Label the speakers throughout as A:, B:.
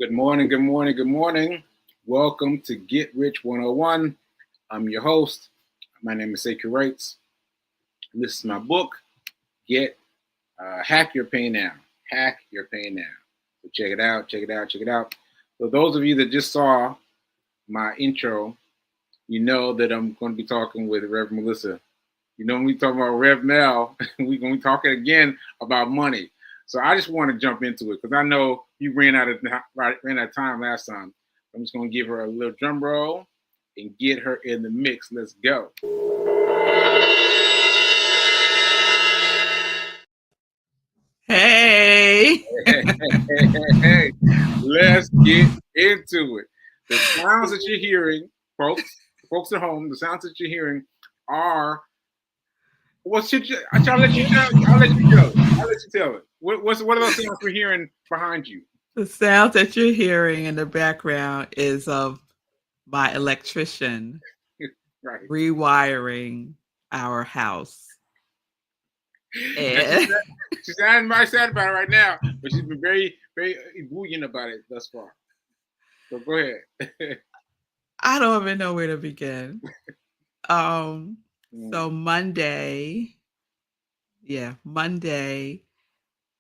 A: Good morning, good morning, good morning. Welcome to Get Rich 101. I'm your host. My name is Sekou. And this is my book, Hack Your Pain Now. Hack Your Pain Now. So check it out, check it out, check it out. So those of you that just saw my intro, you know that I'm going to be talking with Reverend Melissa. You know, when we talk about Rev Mel, we're going to be talking again about money. So I just want to jump into it because I know you ran out of time last time. I'm just going to give her a little drum roll and get her in the mix. Let's go.
B: Hey.
A: Hey. Let's get into it. The sounds that you're hearing, folks at home, the sounds that you're hearing are. I'll let you go. I'll let you tell it. What are those sounds we're hearing behind you?
B: The sound that you're hearing in the background is of my electrician
A: Right.
B: rewiring our house. And
A: She's not sad about it right now, but she's been very, very ebullient about it thus far. So go ahead.
B: I don't even know where to begin. So Monday,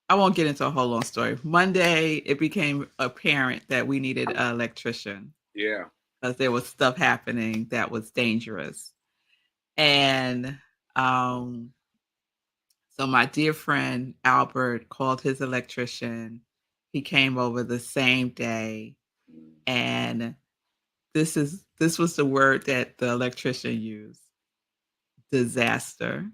B: I won't get into a whole long story. Monday, it became apparent that we needed an electrician.
A: Yeah.
B: Because there was stuff happening that was dangerous. And so my dear friend Albert called his electrician. He came over the same day. And this was the word that the electrician used. Disaster.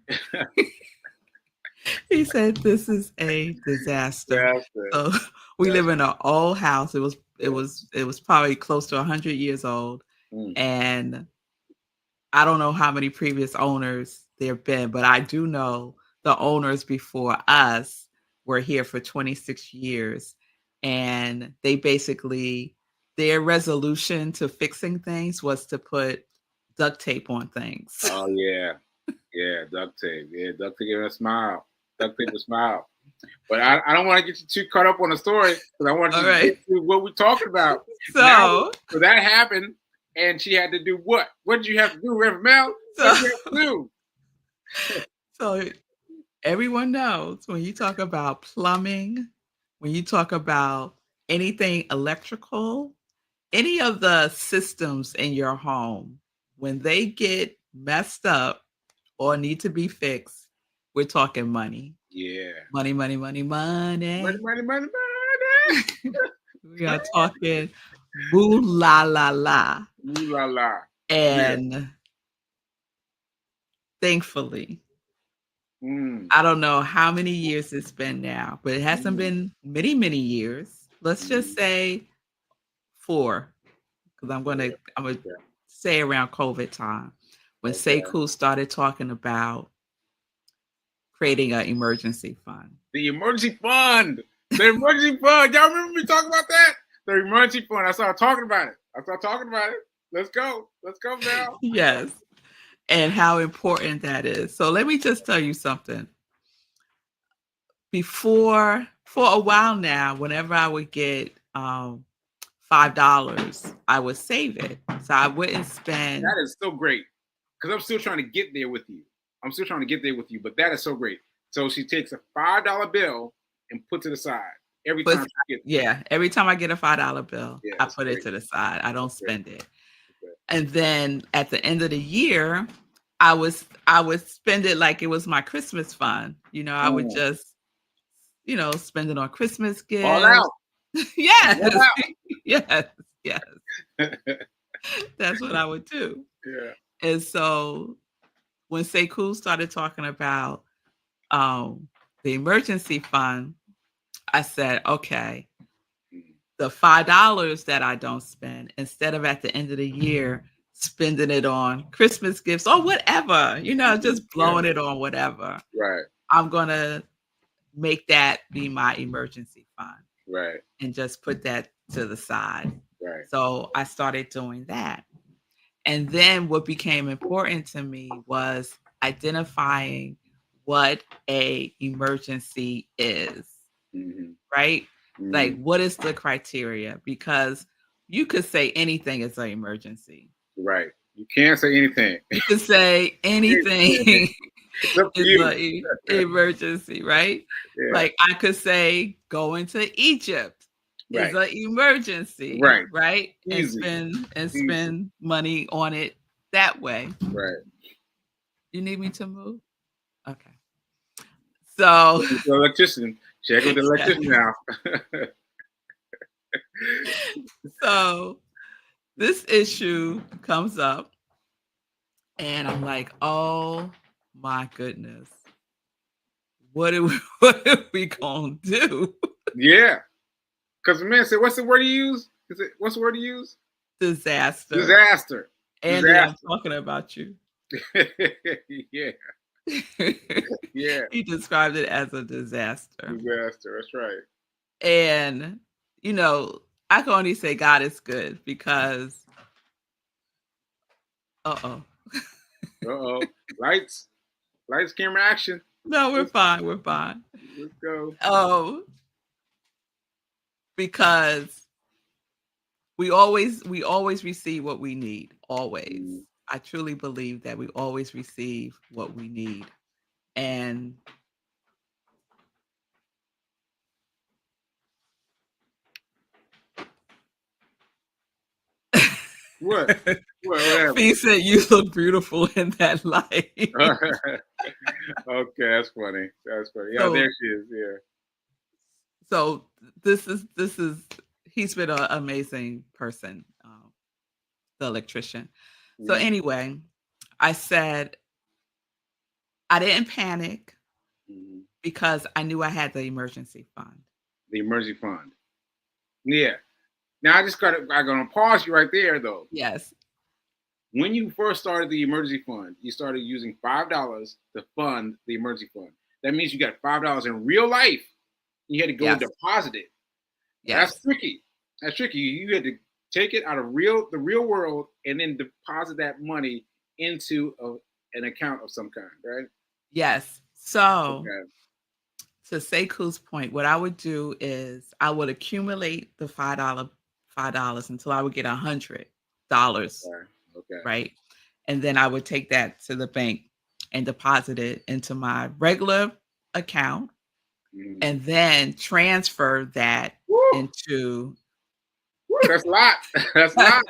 B: He said this is a disaster. So we live in an old house. It was probably close to 100 years old. And I don't know how many previous owners there have been, but I do know the owners before us were here for 26 years. And they basically, their resolution to fixing things was to put duct tape on things.
A: Oh, yeah. Yeah, duct tape. Yeah, duct tape and a smile. Duct tape and smile. But I don't want to get you too caught up on the story because I want you to get to what we're talking about. So that happened, and she had to do what? What did you have to do, Reverend Mel? What did you have to do?
B: So everyone knows when you talk about plumbing, when you talk about anything electrical, any of the systems in your home, when they get messed up or need to be fixed, we're talking money.
A: Yeah.
B: Money.
A: Money.
B: We are talking boo la la la.
A: Ooh la la.
B: And thankfully, I don't know how many years it's been now, but it hasn't been many, many years. Let's just say 4, because I'm gonna say around COVID time when Sekou started talking about creating an emergency fund.
A: The emergency fund. The emergency fund. Y'all remember me talking about that? The emergency fund. I started talking about it. Let's go. Let's go now.
B: Yes. And how important that is. So let me just tell you something. For a while now, whenever I would get $5, I would save it. So I wouldn't spend.
A: That is so great. Because I'm still trying to get there with you. But that is so great. So she takes a $5 bill and puts it aside every time she gets it.
B: Yeah, every time I get a $5 bill, I put it to the side. I don't spend it. Okay. And then at the end of the year, I would spend it like it was my Christmas fund. You know, I would just, spend it on Christmas gifts.
A: All out.
B: Yes.
A: All out.
B: Yes. That's what I would do.
A: Yeah.
B: And so when Sekou started talking about the emergency fund, I said, okay, the $5 that I don't spend, instead of at the end of the year spending it on Christmas gifts or whatever, just blowing it on whatever.
A: Right.
B: I'm going to make that be my emergency fund.
A: Right.
B: And just put that to the side.
A: Right.
B: So I started doing that. And then what became important to me was identifying what a emergency is. Right? Like, what is the criteria? Because you could say anything is an emergency.
A: Right. You can't say anything.
B: You could say anything is an emergency, right?
A: Yeah.
B: Like, I could say going to Egypt is an emergency, right?
A: Easy.
B: And spend money on it that way.
A: Right.
B: You need me to move? Okay. So
A: the electrician. Check with the electrician now.
B: So this issue comes up and I'm like, oh my goodness. What are we gonna do?
A: Yeah. Because the man said, what's the word you use? What's the word you use?
B: Disaster.
A: Disaster.
B: Andy, I'm talking about you.
A: Yeah. Yeah.
B: He described it as a disaster.
A: Disaster, that's right.
B: And, you know, I can only say God is good because uh-oh.
A: Lights, camera, action.
B: No, we're fine. We're fine.
A: Let's go.
B: Oh, because we always receive what we need. Always. I truly believe that we always receive what we need. And
A: What?
B: Fee said you look beautiful in that light.
A: Okay, that's funny. That's funny. Yeah, so, there she is. Yeah.
B: So this is he's been an amazing person, the electrician. So anyway, I said I didn't panic because I knew I had the emergency fund.
A: The emergency fund. Yeah. Now I'm gonna pause you right there though.
B: Yes.
A: When you first started the emergency fund, you started using $5 to fund the emergency fund. That means you got $5 in real life. You had to go deposit it. Yes. That's tricky. That's tricky. You had to take it out of the real world and then deposit that money into an account of some kind, right?
B: Yes. So to Sekou's point, what I would do is I would accumulate the $5 until I would get $100. Okay. Right. And then I would take that to the bank and deposit it into my regular account and then transfer that into.
A: That's a lot. That's a lot.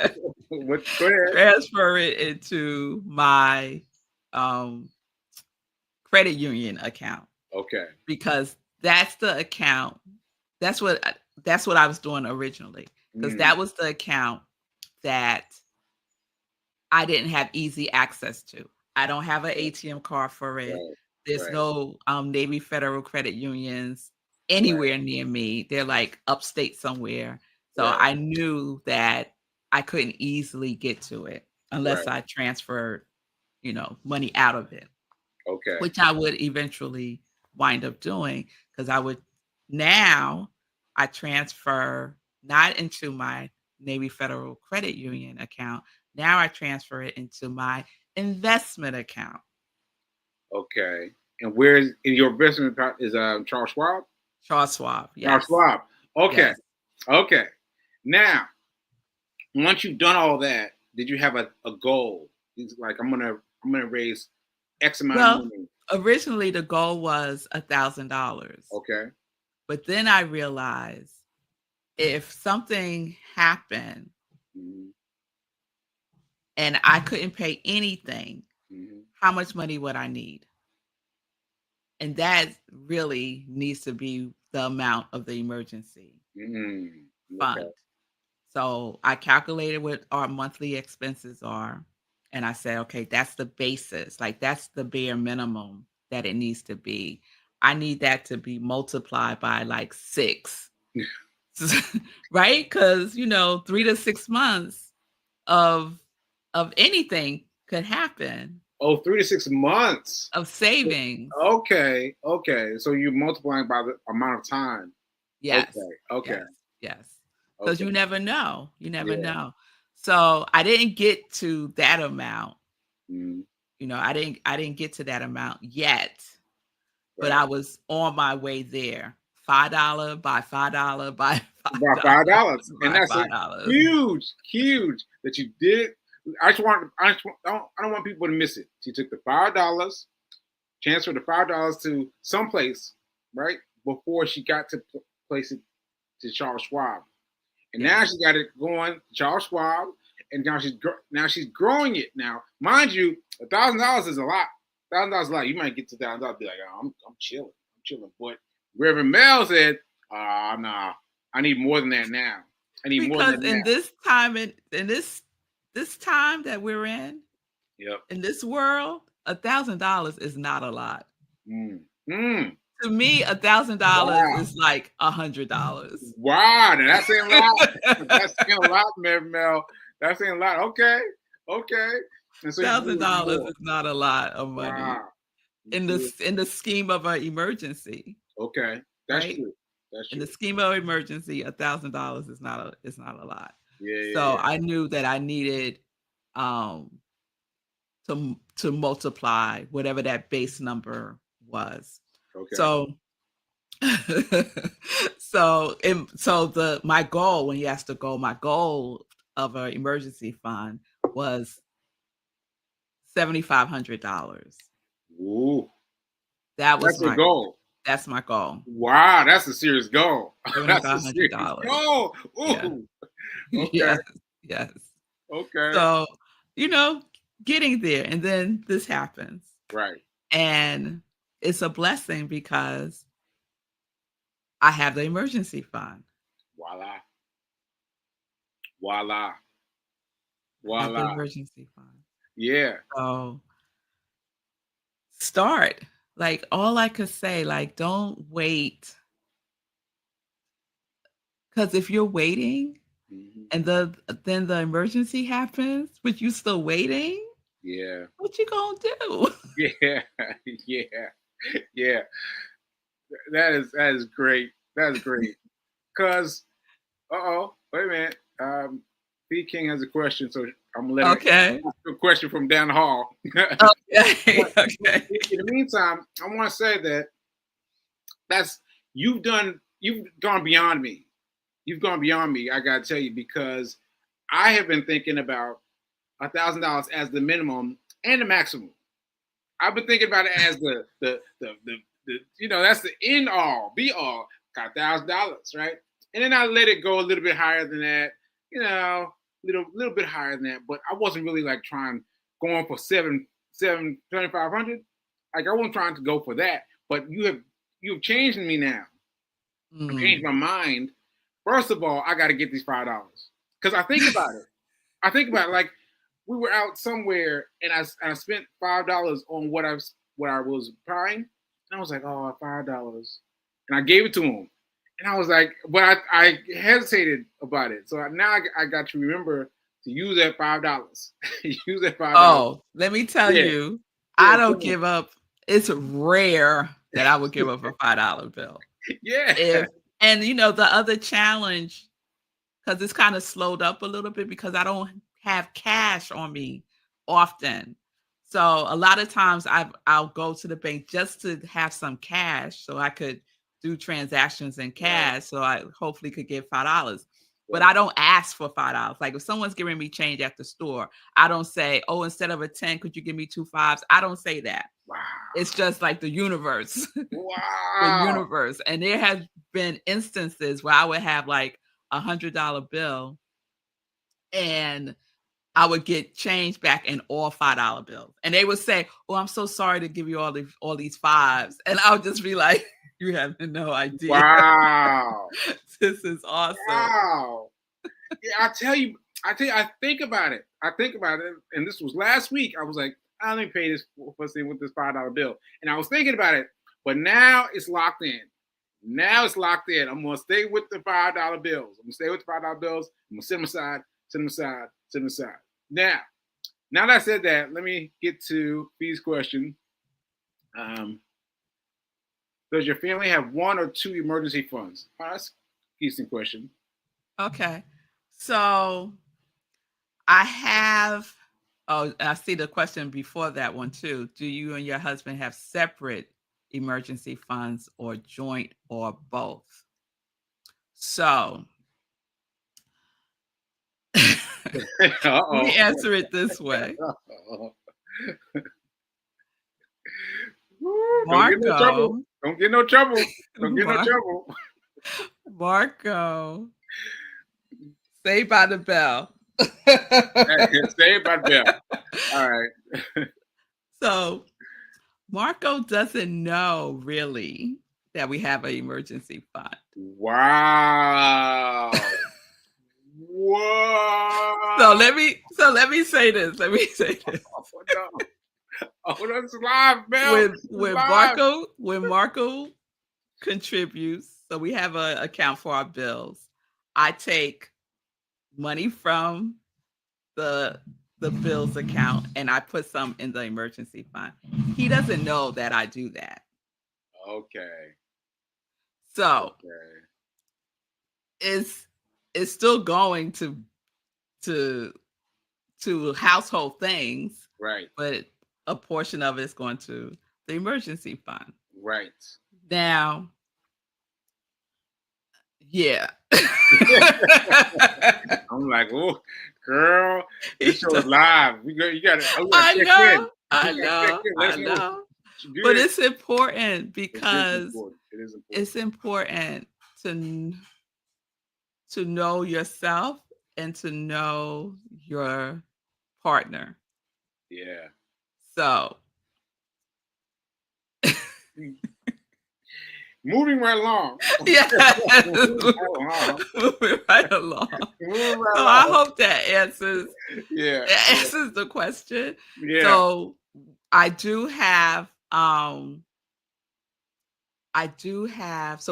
A: Go ahead.
B: Transfer it into my credit union account.
A: Okay.
B: Because that's the account. That's what I was doing originally. Because that was the account that I didn't have easy access to. I don't have an ATM card for it. Right. There's no Navy Federal credit unions anywhere near me. They're like upstate somewhere. So I knew that I couldn't easily get to it unless I transferred, money out of it.
A: Okay.
B: Which I would eventually wind up doing because I transfer not into my Navy Federal Credit Union account. Now I transfer it into my investment account.
A: Okay. And where's in your investment account is Charles Schwab?
B: Charles Schwab. Yes.
A: Charles Schwab. Okay. Yes. Okay. Now, once you've done all that, did you have a goal? It's like I'm gonna raise X amount of money.
B: Originally the goal was $1,000.
A: Okay.
B: But then I realized if something happened and I couldn't pay anything, how much money would I need? And that really needs to be the amount of the emergency fund. Okay. So I calculated what our monthly expenses are. And I said, okay, that's the basis. Like that's the bare minimum that it needs to be. I need that to be multiplied by like 6. Right? Because 3 to 6 months of anything could happen.
A: Oh, 3 to 6 months
B: of savings.
A: Okay. So you're multiplying by the amount of time.
B: Yes.
A: Okay.
B: Yes. Because you never know. Know. So I didn't get to that amount. I didn't get to that amount yet. But I was on my way there $5 by $5 by
A: About
B: $5
A: $5, and
B: by
A: that's a
B: $5.
A: huge that you did. I don't want people to miss it. She took the $5, transferred the $5 to someplace, right, before she got to place it to Charles Schwab, and now she got it going to Charles Schwab, and now she's growing it. Now, mind you, $1,000 is a lot. $1,000 is a lot. You might get to $1,000, be like, oh, I'm chilling, But Reverend Mel said, nah, I need more than that now. I need more than that.
B: Because in this time, in this time that we're in, in this world, $1,000 is not a lot. To me, $1,000 is like $100.
A: Wow, that's saying a lot. That's saying a lot, Mel. That's saying a lot. Okay. And so
B: $1,000 is not a lot of money.
A: Wow.
B: In the scheme of an emergency.
A: Okay, that's
B: right?
A: true. That's true.
B: In the scheme of emergency, $1,000 is not a lot.
A: Yeah.
B: So I knew that I needed to multiply whatever that base number was.
A: Okay.
B: So my goal, when you asked the goal, my goal of an emergency fund was $7,500.
A: Ooh,
B: that's
A: my goal.
B: That's my goal.
A: Wow, that's a serious goal.
B: $7,500.
A: Oh,
B: ooh.
A: Yeah.
B: Okay. Yes.
A: Okay.
B: So, getting there, and then this happens.
A: Right.
B: And it's a blessing because I have the emergency fund.
A: Voila.
B: I have the emergency fund.
A: Yeah.
B: So start. Like, all I could say, like, don't wait. Because if you're waiting and then the emergency happens, but you still waiting, what you gonna do?
A: Yeah. That is great. That's great. Because, wait a minute. B King has a question, so I'm gonna let her ask a question from down the hall.
B: Okay.
A: In the meantime, I want to say that you've gone beyond me. You've gone beyond me. I gotta tell you, because I have been thinking about $1,000 as the minimum and the maximum. I've been thinking about it as the that's the end all, be all. Got $1,000, right? And then I let it go a little bit higher than that, little bit higher than that. But I wasn't really like going for $7,500. Like, I wasn't trying to go for that. But you've changed me now. I've changed my mind. First of all, I got to get these $5 because I think about it. Like, we were out somewhere and I spent $5 on what I was buying, and I was like, oh, $5, and I gave it to him, and I was like, but I hesitated about it. So now I got to remember to use that $5. Use that $5.
B: Oh, let me tell you, I don't give up. It's rare that I would give up a $5 bill. And the other challenge, because it's kind of slowed up a little bit because I don't have cash on me often. So a lot of times I'll go to the bank just to have some cash so I could do transactions in cash. Right. So I hopefully could get $5. But I don't ask for $5. Like, if someone's giving me change at the store, I don't say, oh, instead of a 10, could you give me 2 5s? I don't say that.
A: Wow.
B: It's just like the universe.
A: Wow.
B: The universe. And there have been instances where I would have like $100 bill and I would get change back in all $5 bills. And they would say, oh, I'm so sorry to give you all these 5s. And I would just be like, you have no idea.
A: Wow.
B: This is awesome.
A: Wow. Yeah, I think about it. And this was last week. I was like, I only pay this first thing with this $5 bill. And I was thinking about it, but now it's locked in. I'm going to stay with the $5 bills. I'm going to set them aside. Now that I said that, let me get to B's question. Does your family have 1 or 2 emergency funds? Oh, that's a decent question.
B: Okay. So I have, I see the question before that one too. Do you and your husband have separate emergency funds or joint or both. So let me answer it this way.
A: Marco. Don't get no trouble. Don't get no trouble.
B: Marco. Saved by the Bell.
A: Saved by the Bell. All right.
B: So Marco doesn't know really that we have an emergency fund.
A: Wow. Whoa.
B: So let me say this. Let me say this.
A: Oh, that's live, Mel.
B: When Marco contributes, so we have an account for our bills. I take money from the bills account and I put some in the emergency fund. He doesn't know that I do that.
A: Okay.
B: So it's still going to household things,
A: right?
B: But a portion of it is going to the emergency fund,
A: right?
B: Now, yeah.
A: I'm like, oh, girl, this show is live. You got to.
B: I know. But it's important because it's important to know yourself and to know your partner.
A: Yeah.
B: So
A: moving right along.
B: Yeah. Moving right along. So I hope that answers the question.
A: Yeah.
B: So I do have so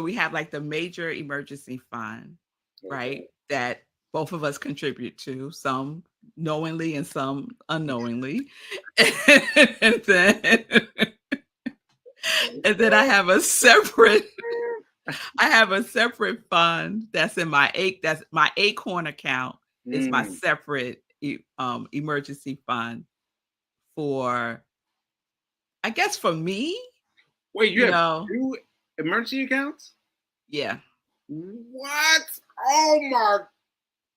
B: we have like the major emergency fund, right? That both of us contribute to, some knowingly and some unknowingly. and then I have a separate fund that's in my Acorn account. Is my separate emergency fund for, I guess, for me.
A: Wait, you have 2 emergency accounts?
B: Yeah.
A: What? Oh my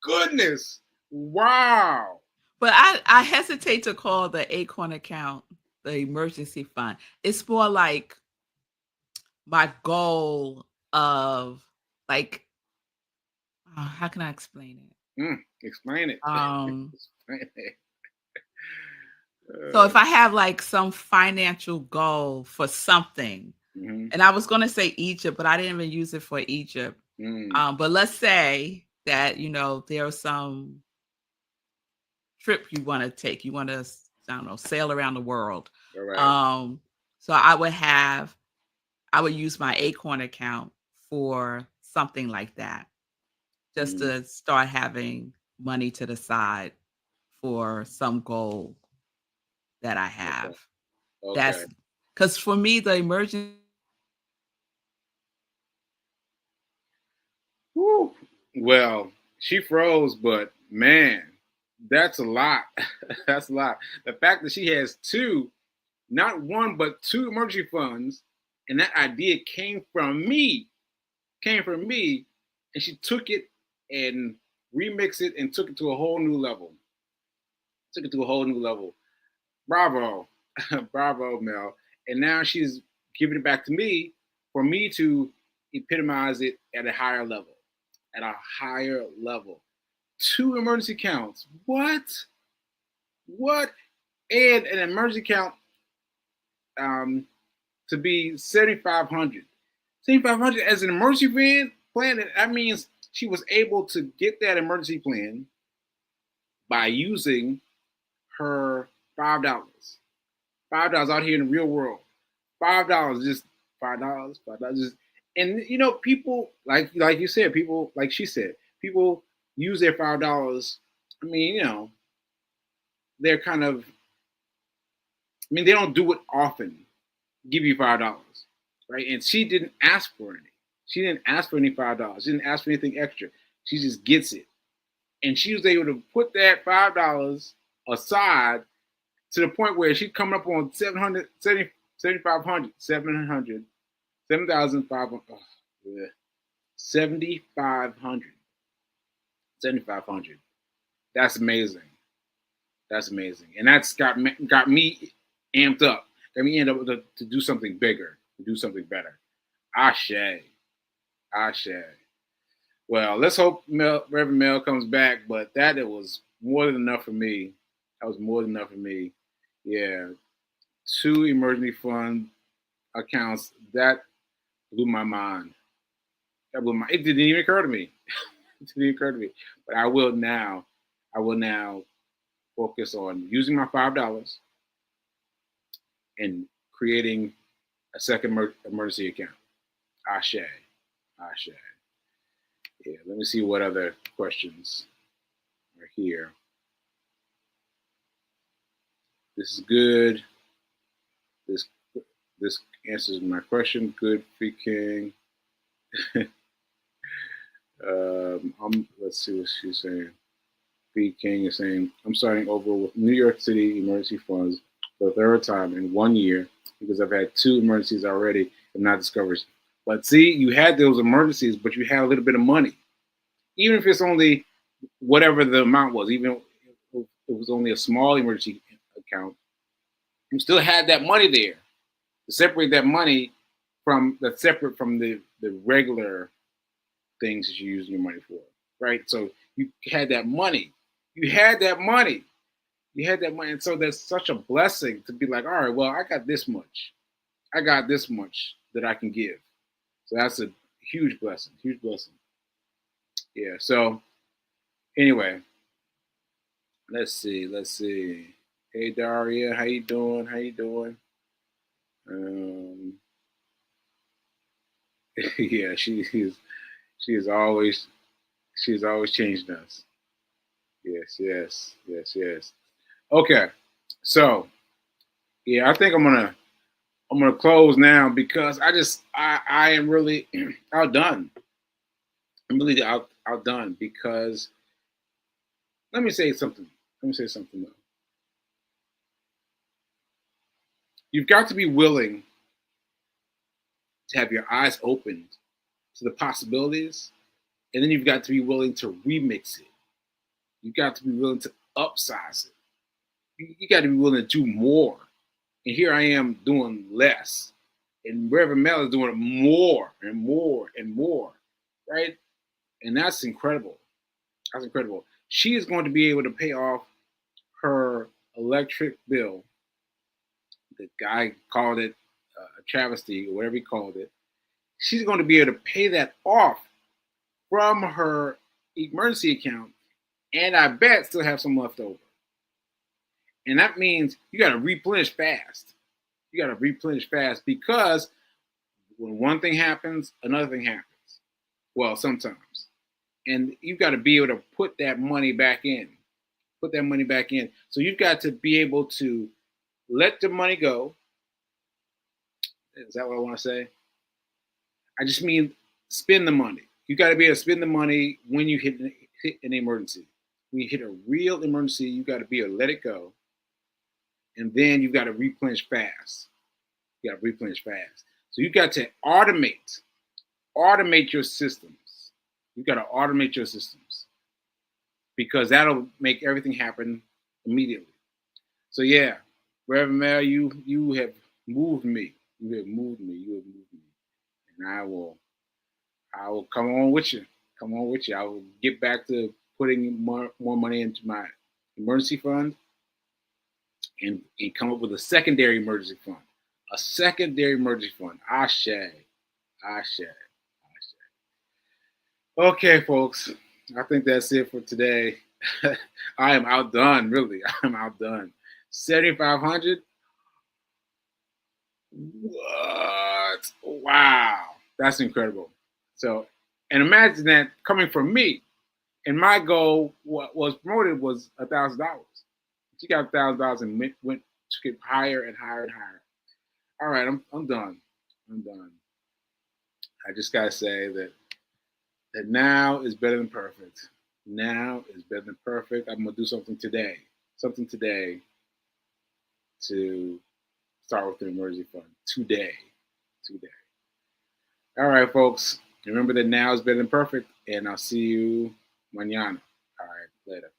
A: goodness. Wow.
B: But I hesitate to call the Acorn account the emergency fund. It's more like my goal of like, how can I explain it?
A: Explain it.
B: Explain it. So if I have like some financial goal for something, and I was going to say Egypt, but I didn't even use it for Egypt. But let's say that, there's some trip you want to take. You want to, I don't know, sail around the world.
A: Right.
B: So I would use my Acorn account for something like that, just to start having money to the side for some goal that I have.
A: Okay.
B: That's because for me, the emergency.
A: Woo. Well, she froze, but man, that's a lot. That's a lot. The fact that she has 2, not 1, but 2 emergency funds, and that idea came from me, and she took it and remixed it and took it to a whole new level. Bravo. Bravo, Mel. And now she's giving it back to me for me to epitomize it at a higher level. 2 emergency accounts. What? And an emergency account to be 7,500. 7,500 as an emergency plan. That means she was able to get that emergency plan by using her $5. $5 out here in the real world. $5, just $5. Just, and people like you said, people like she said, people use their $5. I mean, they're kind of. I mean, they don't do it often. Give you $5, right? And she didn't ask for any. She didn't ask for any $5. She didn't ask for anything extra. She just gets it, and she was able to put that $5 aside to the point where she's coming up on 7,500, 700, 7,500, 7,500, 7,500. That's amazing. That's amazing, and that's got me amped up. Got me amped up to do something bigger, to do something better. Ashe, ashe. Well, let's hope Reverend Mel comes back, but it was more than enough for me. That was more than enough for me. Yeah, 2 emergency fund accounts, that blew my mind. It didn't even occur to me. It didn't even occur to me. But I will now focus on using my $5 and creating a second emergency account. Ashe. Ashe. Yeah, let me see what other questions are here. This is good. This answers my question. Good, Free King. Let's see what she's saying. Free King is saying, I'm starting over with New York City emergency funds for the 3rd time in 1 year because I've had 2 emergencies already and not discovered. But see, you had those emergencies, but you had a little bit of money. Even if it's only whatever the amount was, even if it was only a small emergency account, you still had that money there to separate that money that's separate from the regular things that you're using your money for, right? So you had that money. You had that money. You had that money. And so that's such a blessing to be like, all right, well, I got this much. I got this much that I can give. So that's a huge blessing, huge blessing. Yeah, so anyway, let's see. Hey, Daria, how you doing? How you doing? Yeah, she's always changing us. Yes. Okay, so yeah, I think I'm gonna close now because I am really outdone. I'm really outdone because let me say something. Let me say something though. You've got to be willing to have your eyes opened to the possibilities, and then you've got to be willing to remix it. You've got to be willing to upsize it. You got to be willing to do more. And here I am doing less. And Reverend Mel is doing more and more and more, right? And that's incredible. That's incredible. She is going to be able to pay off her electric bill. The guy called it a travesty or whatever he called it. She's going to be able to pay that off from her emergency account, and I bet still have some left over. And that means you got to replenish fast. You got to replenish fast because when one thing happens, another thing happens. Well, sometimes. And you've got to be able to put that money back in. Put that money back in. So you've got to be able to let the money go. Is that what I want to say? I just mean spend the money. You got to be able to spend the money when you hit an emergency. When you hit a real emergency, you got to be able to let it go. And then you've got to replenish fast. You got to replenish fast. So you got to automate your systems. You got to automate your systems because that'll make everything happen immediately. So yeah, Reverend Mel, you have moved me. You have moved me. And I will come on with you. Come on with you. I will get back to putting more money into my emergency fund and come up with a secondary emergency fund. A secondary emergency fund. Ashe. Okay, folks. I think that's it for today. I am outdone, really. I'm outdone. 7,500. What? Wow. That's incredible. So, and imagine that coming from me. And my goal, what was promoted, was $1,000. She got $1,000 and went to get higher and higher and higher. All right, I'm done. I'm done. I just gotta say that now is better than perfect. Now is better than perfect. I'm gonna do something today. To start with an emergency fund today. All right, folks. Remember that now is better than perfect, and I'll see you mañana. All right, later.